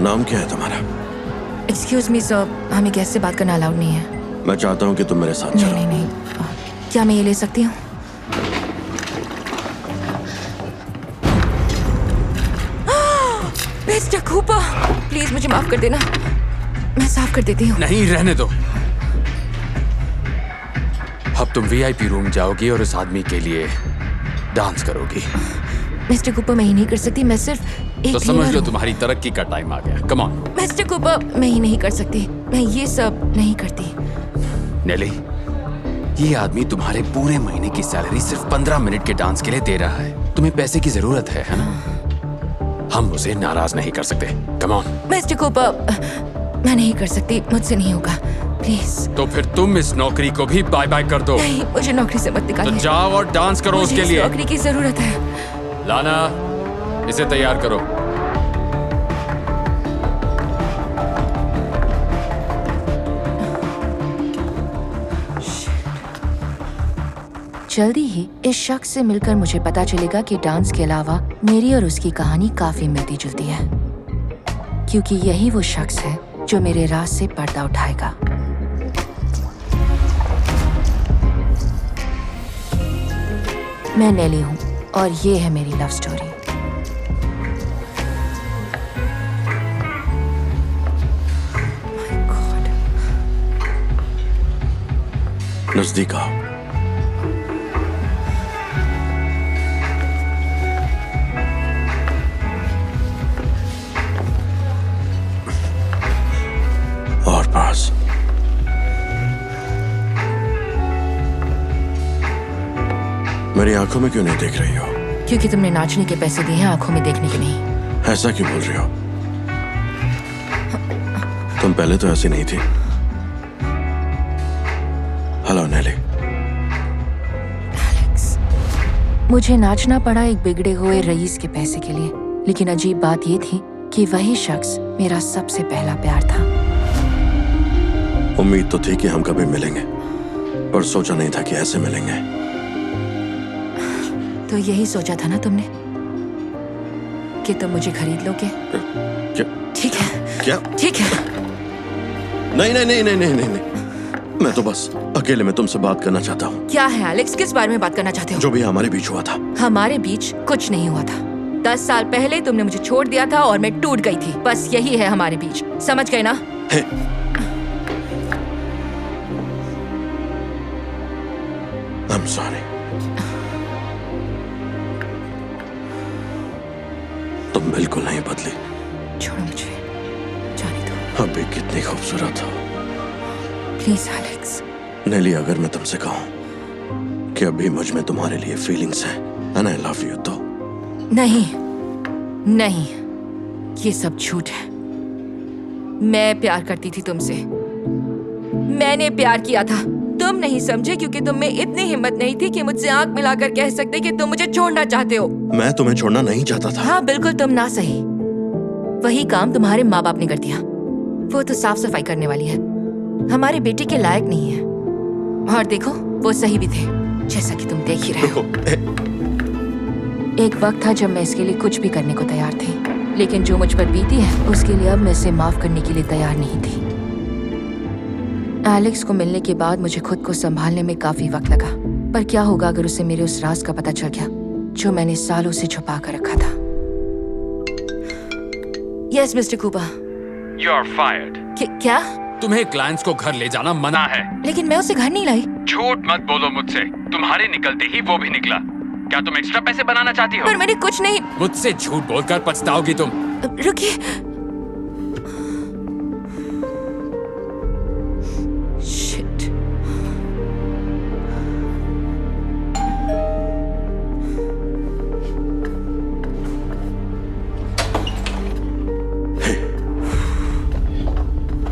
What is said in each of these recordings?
नाम क्या है तुम्हारा? एक्सक्यूज मी सर, हमें गेस्ट से बात करना अलाउड नहीं है। मैं चाहता हूँ कि तुम मेरे साथ चलो। नहीं नहीं, क्या मैं ये ले सकती हूँ? मिस्टर कूपर, प्लीज मुझे माफ कर देना, मैं साफ कर देती हूँ। नहीं, रहने दो। अब तुम वीआईपी रूम जाओगी और उस आदमी के लिए डांस करोगी। मिस्टर कूपर, मैं ही नहीं कर सकती, मैं सिर्फ एक तो समझ cleaner लो हूँ। तुम्हारी तरक्की का टाइम आ गया। Come on. मिस्टर कूपर, मैं ही नहीं कर सकती, मैं ये सब नहीं करती। नेली, ये आदमी तुम्हारे पूरे महीने की सैलरी सिर्फ 15 मिनट के डांस के लिए दे रहा है। तुम्हें पैसे की जरूरत है ना? हम उसे नाराज नहीं कर सकते। Come on. मिस्टर कूपर, मैं नहीं कर सकती, मुझसे नहीं होगा, प्लीज। तो फिर तुम इस नौकरी को भी बाय बाय कर दो। नहीं, मुझे नौकरी से मत तो निकालिए। जाओ और डांस करो मुझे उसके इस लिए। नौकरी की जरूरत है। लाना, इसे तैयार करो। जल्दी ही इस शख्स से मिलकर मुझे पता चलेगा कि डांस के अलावा मेरी और उसकी कहानी काफी मिलती जुलती है, क्योंकि यही वो शख्स है जो मेरे राज से पर्दा उठाएगा। मैं नेली हूँ और ये है मेरी लव स्टोरी। नजदीक आओ। और पास। मेरी आंखों में क्यों नहीं देख रही हो? क्योंकि तुमने नाचने के पैसे दिए हैं, आंखों में देखने के नहीं। ऐसा क्यों बोल रही हो? तुम पहले तो ऐसी नहीं थी। हेलो नेली। एलेक्स, मुझे नाचना पड़ा एक बिगड़े हुए रईस के पैसे के लिए, लेकिन अजीब बात ये थी कि वही शख्स मेरा सबसे पहला प्यार था। उम्मीद तो थी कि हम कभी मिलेंगे, पर सोचा नहीं था कि ऐसे मिलेंगे। तो यही सोचा था ना तुमने कि तुम मुझे खरीद लोगे? क्या? ठीक है, क्या? ठीक है। नहीं नहीं नहीं नहीं नहीं नहीं नहीं। मैं तो बस अकेले में तुमसे बात करना चाहता हूँ। क्या है एलेक्स, किस बारे में बात करना चाहते हो? जो भी हमारे बीच हुआ था। हमारे बीच कुछ नहीं हुआ था। 10 साल पहले तुमने मुझे छोड़ दिया था और मैं टूट गई थी। बस यही है हमारे बीच, समझ गए ना? I'm sorry। तुम बिल्कुल नहीं बदली। छोड़ो मुझे, जाने दो। अभी कितनी खूबसूरत हो। Please Alex. नेली, अगर मैं तुमसे कहूं कि अभी मुझ में तुम्हारे लिए फीलिंग्स हैं and I love you, तो? नहीं नहीं, ये सब झूठ है। मैं प्यार करती थी तुमसे, मैंने प्यार किया था। तुम नहीं समझे क्योंकि तुम में इतनी हिम्मत नहीं थी कि मुझसे आंख मिलाकर कह सकते कि तुम मुझे छोड़ना चाहते हो। मैं तुम्हें छोड़ना नहीं चाहता था। हाँ बिल्कुल, तुम ना सही। वही काम तुम्हारे माँ बाप ने कर दिया। वो तो साफ सफाई करने वाली है, हमारे बेटे के लायक नहीं है। और देखो, वो सही भी थे, जैसा कि तुम देख ही रहे हो। एक वक्त था जब मैं इसके लिए कुछ भी करने को तैयार थी, लेकिन जो मुझ पर बीती है उसके लिए अब मैं इसे माफ करने के लिए तैयार नहीं थी। एलेक्स को मिलने के बाद मुझे खुद को संभालने में काफी वक्त लगा, पर क्या होगा अगर उसे मेरे उस राज का पता चल गया जो मैंने सालों से छुपा कर रखा था। Yes mister Cooper. You are fired। क्या? तुम्हें क्लाइंट्स को घर ले जाना मना है। लेकिन मैं उसे घर नहीं लाई। झूठ मत बोलो मुझसे, तुम्हारे निकलते ही वो भी निकला। क्या तुम एक्स्ट्रा पैसे बनाना चाहती हो? पर मैंने कुछ नहीं। मुझसे झूठ बोलकर पछताओगी तुम। रुकिए। शिट।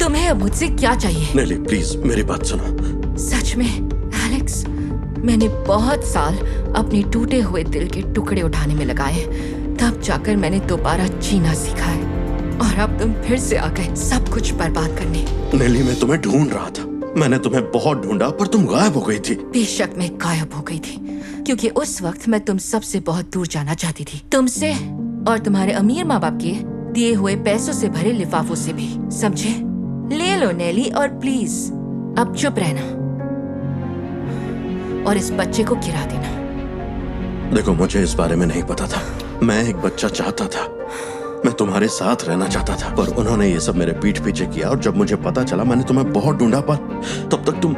तुम्हें अब मुझसे क्या चाहिए? नेली प्लीज मेरी बात सुनो। सच में एलेक्स, मैंने बहुत साल अपने टूटे हुए दिल के टुकड़े उठाने में लगाए, तब जाकर मैंने दोबारा जीना सीखा है। और अब तुम फिर से आ गए सब कुछ बर्बाद करने। नेली, मैं तुम्हें ढूंढ रहा था। मैंने तुम्हें बहुत ढूंढा, पर तुम गायब हो गई थी। बेशक मैं गायब हो गई थी, क्योंकि उस वक्त मैं तुम सबसे बहुत दूर जाना चाहती थी। तुमसे और तुम्हारे अमीर माँ बाप के दिए हुए पैसों से भरे लिफाफों से भी, समझे? ले लो नेली, और प्लीज अब चुप रहना और इस बच्चे को गिरा देना। देखो, मुझे इस बारे में नहीं पता था। मैं एक बच्चा चाहता था, मैं तुम्हारे साथ रहना चाहता था, पर उन्होंने ये सब मेरे पीठ पीछे किया, और जब मुझे पता चला मैंने तुम्हें बहुत ढूंढा, पर तब तक तुम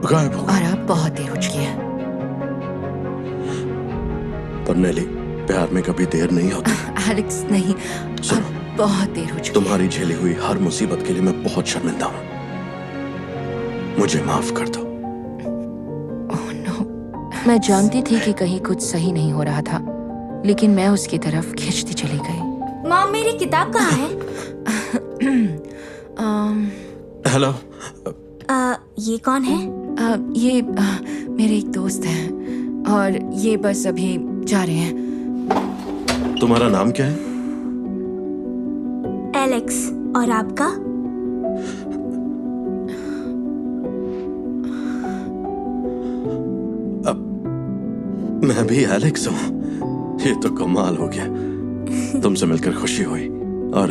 गायब हो। और अब बहुत देर हो चुकी है। पर नेली, प्यार में कभी देर नहीं होती। एलेक्स नहीं, सुनो, अब बहुत देर हो चुकी है। तुम्हारी झेली हुई हर मुसीबत के लिए मैं बहुत शर्मिंदा हूँ। मुझे माफ कर दो। Oh no. मैं जानती थी कि कहीं कुछ सही नहीं हो रहा था, लेकिन मैं उसकी तरफ खिंचती चली गई। मॉम, मेरी किताब कहाँ है? हेलो। ये कौन है? ये मेरे एक दोस्त हैं और ये बस अभी जा रहे हैं। तुम्हारा नाम क्या है? एलेक्स। और आपका? मैं भी एलेक्स हूँ। ये तो कमाल हो गया। तुमसे मिलकर खुशी हुई। और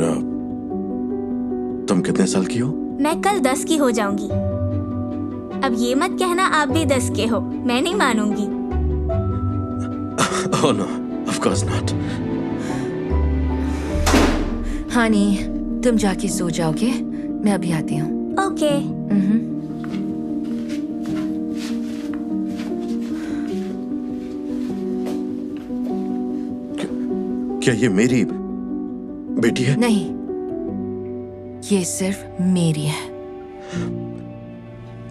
तुम कितने साल की हो? मैं कल 10 की हो जाऊंगी। अब ये मत कहना आप भी 10 के हो, मैं नहीं मानूंगी। Oh no, of course not. हानी, तुम जाके सो जाओगे, मैं अभी आती हूँ। ओके। क्या ये मेरी बेटी है? नहीं, ये सिर्फ मेरी है।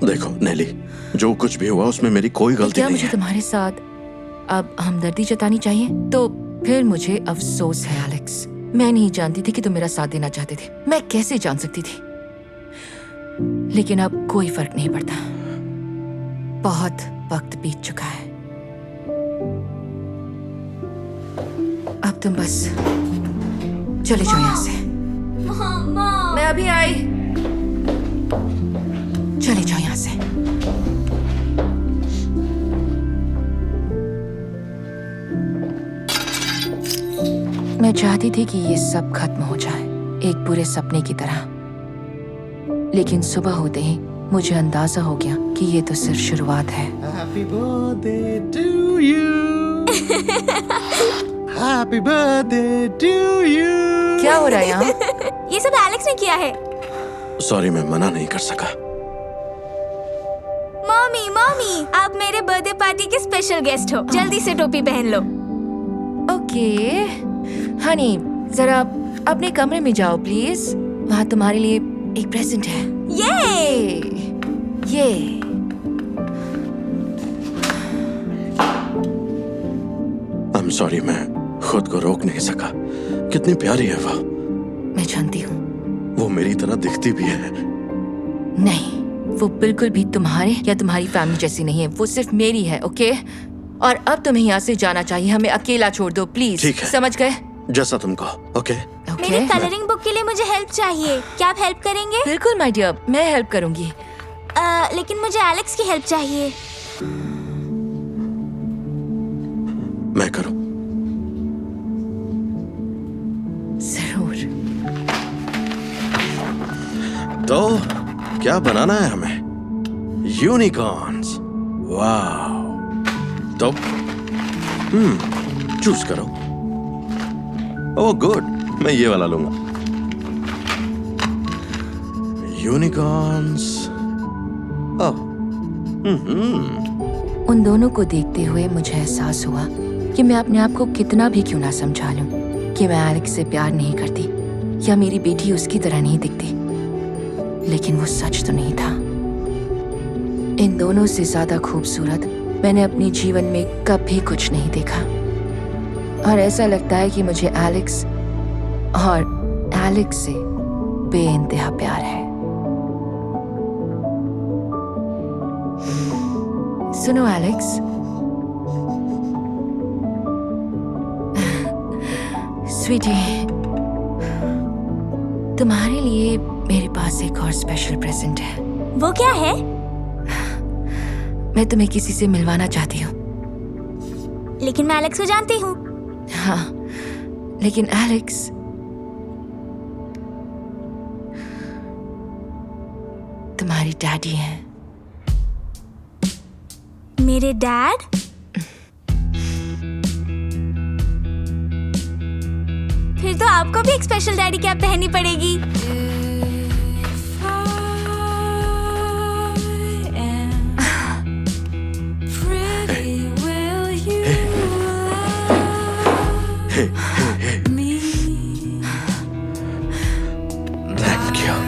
देखो नेली, जो कुछ भी हुआ उसमें मेरी कोई गलती क्या नहीं मुझे है। तुम्हारे साथ अब हमदर्दी जतानी चाहिए? तो फिर मुझे अफसोस है एलेक्स। मैं नहीं जानती थी कि तुम मेरा साथ देना चाहते थे। मैं कैसे जान सकती थी? लेकिन अब कोई फर्क नहीं पड़ता। बहुत वक्त बीत चुका है। अब तुम बस चले जाओ यहाँ से। मॉम। मैं अभी आई। चले जाओ यहाँ से। मैं चाहती थी कि ये सब खत्म हो जाए, एक बुरे सपने की तरह। लेकिन सुबह होते ही मुझे अंदाजा हो गया कि ये तो सिर्फ शुरुआत है। Happy birthday to you. Happy birthday to you. क्या हो रहा है यहाँ? ये सब एलेक्स ने किया है। सॉरी, मैं मना नहीं कर सका। मॉमी, मॉमी, आप मेरे बर्थडे पार्टी के स्पेशल गेस्ट हो। जल्दी से टोपी पहन लो। ओके हनी, जरा अपने कमरे में जाओ प्लीज। वहाँ तुम्हारे लिए एक प्रेजेंट है। ये I'm sorry, मैं खुद को रोक नहीं सका। कितनी प्यारी है वो। मैं जानती हूँ। वो मेरी तरह दिखती भी है। नहीं, वो बिल्कुल भी तुम्हारे या तुम्हारी फैमिली जैसी नहीं है। वो सिर्फ मेरी है, ओके? और अब तुम्हें यहाँ से जाना चाहिए। हमें अकेला छोड़ दो प्लीज। ठीक है। समझ गए? जैसा तुम कहो। ओके। मेरी ओके? कलरिंग बुक के लिए मुझे हेल्प चाहिए। क्या आप हेल्प करेंगे? बिल्कुल माय डियर, मैं हेल्प करूंगी। लेकिन मुझे एलेक्स की हेल्प चाहिए। मैं करूँ? जरूर। तो क्या बनाना है हमें? यूनिकॉर्न्स। वाह। तो चूज करो। ओह गुड, मैं ये वाला लूंगा। यूनिकॉर्न्स। ओह। उन दोनों को देखते हुए मुझे एहसास हुआ कि मैं अपने आप को कितना भी क्यों ना समझा लूं कि मैं एलेक्स से प्यार नहीं करती या मेरी बेटी उसकी तरह नहीं दिखती, लेकिन वो सच तो नहीं था। इन दोनों से ज्यादा खूबसूरत मैंने अपने जीवन में कभी कुछ नहीं देखा, और ऐसा लगता है कि मुझे एलेक्स से बेइंतहा प्यार है। सुनो एलेक्स, स्वीटी, तुम्हारे लिए मेरे पास एक और स्पेशल प्रेजेंट है। वो क्या है? मैं तुम्हें किसी से मिलवाना चाहती हूँ। लेकिन मैं एलेक्स को जानती हूँ। हाँ, लेकिन एलेक्स तुम्हारे डैडी हैं। मेरे डैड? फिर तो आपको भी एक स्पेशल डैडी कैप पहननी पड़ेगी। Thank you.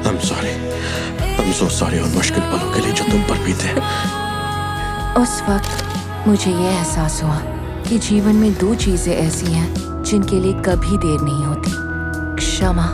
I'm sorry. I'm so sorry उन मुश्किल पलों के लिए जो तुम पर बीते। उस वक्त मुझे ये एहसास हुआ कि जीवन में दो चीजें ऐसी हैं जिनके लिए कभी देर नहीं होती, क्षमा